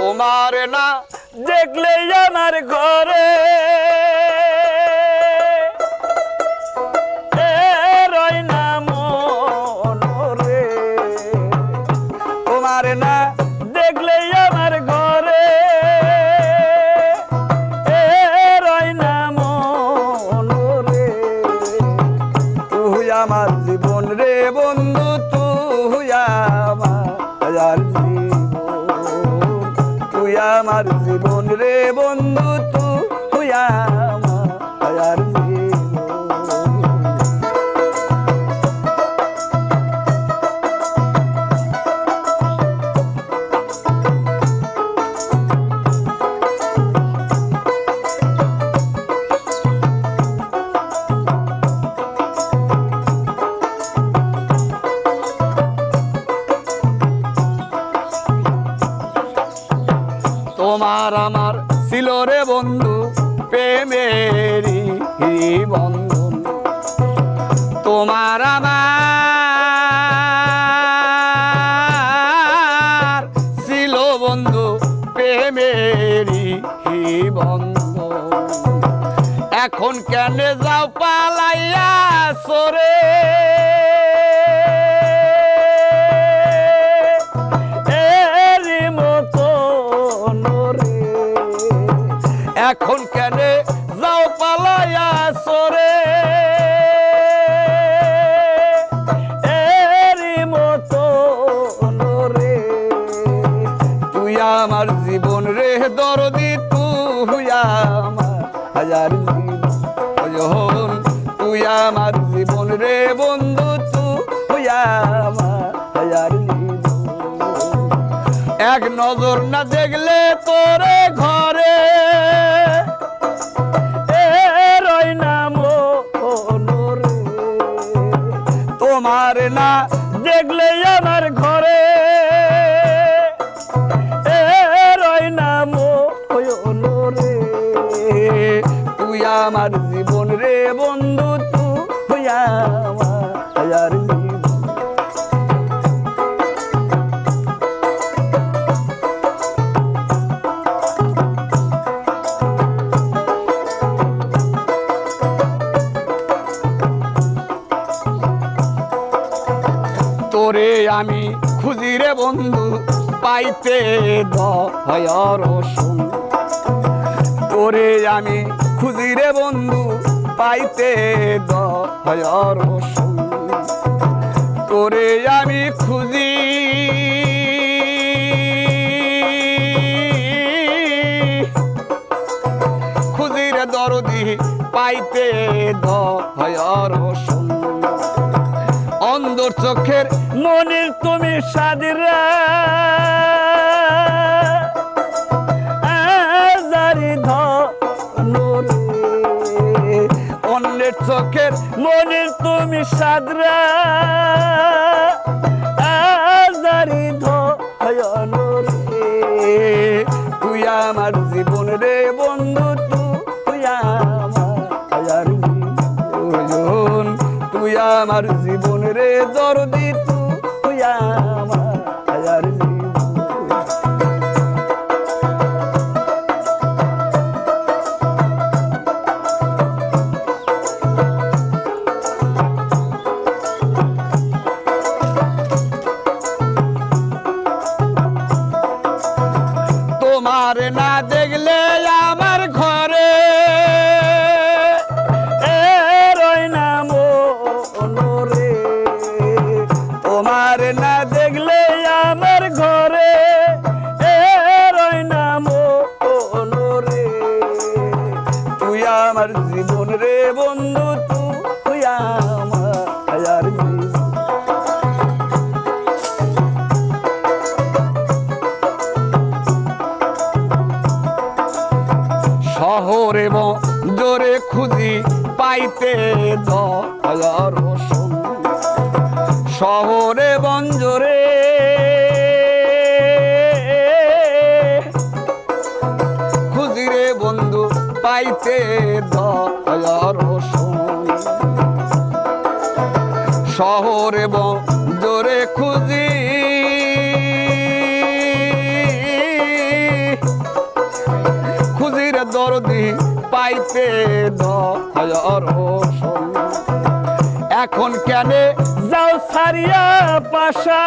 তোমার না দেখলে আমার ঘরে রয় না মন রে। তোমার না দেখলে আমার ঘরে রয় না মন রে। তুই আমার জীবন রে বন্ধু, তুই আমার জীবন, তুই আমার জীবন রে বন্ধু, তুই আমার জীবন। তোমার আমার ছিল রে বন্ধু প্রেমেরই বন্ধন। তোমার আমার ছিল বন্ধু প্রেমেরই বন্ধন। এখন কেন যাও পালাইয়া সরে এখন কেন যাও পালাইয়া সরে এরি মতো রে। তুই আমার জীবন রে দরদি, তুই আমার জীবন, তুই আমার জীবন রে বন্ধু, তুই আমার জীবন। এক নজর না দেখলে তোরে ঘরে রয় না মন রে। তোমার না দেখলে আমার ঘরে রয় না মন রে। তুই আমার জীবন রে বন্ধু, তুই আমার জীবন। তোরে আমি খুঁজি রে বন্ধু পাইতে দয়ার রসুন। তোরে আমি খুঁজি রে বন্ধু পাইতে দয়ার রসুন। তোরে আমি খুঁজি খুঁজি রে দরদি পাইতে দয়ার রসুন। অন্ধর চোখের মনের তুমি সাদিরা জারি ধরে। অন্যের চোখের মনের তুমি সাদরা জারি ধরে। তুই আমার জীবন রে বন্ধু, তুই আমার জীবন, তুই আমার জীবন রে দরদি, তুই আমার জীবন। তোমার না দেখলে আমার ঘরে রয় না মন রে। তোমার না দেখলে আমার ঘরে রয় না মন রে। তুই আমার জীবন রে বন্ধু, তুই আমার জীবন। শহরে বন্দরে খুঁজি পাইতে দয়ার রসুন। শহরে বন্দরে খুঁজি রে বন্ধু পাইতে দয়ার রসুন। শহরে বন্দরে খুঁজি দয়ার রসুল এখন কেন যাও সারিয়া পাশা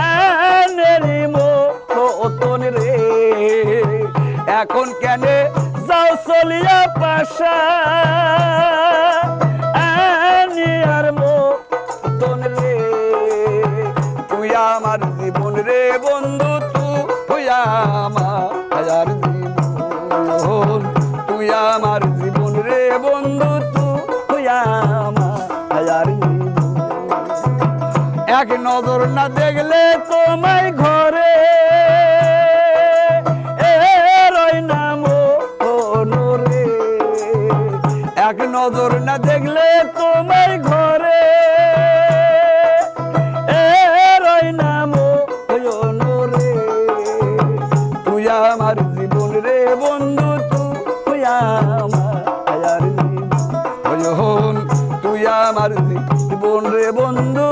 আনেরি মতন রে এখন কেন যাও চলিয়া পাশা আনিয়ার মতন রে তুই আমার জীবন রে বন্ধু তুই আমার জীবন তুই আমার জীবন রে বন্ধু তুই আমার জীবন এক নজর না দেখলে তোমায় ঘরে রই নাম রে এক নজর না দেখলে তোমায় ঘরে রই নাম রে তুই আমার জীবন রে বন্ধু তুই আমার জীবন তুই আমার জীবন রে বন্ধু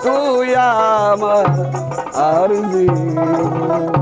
তুই আমার জীবন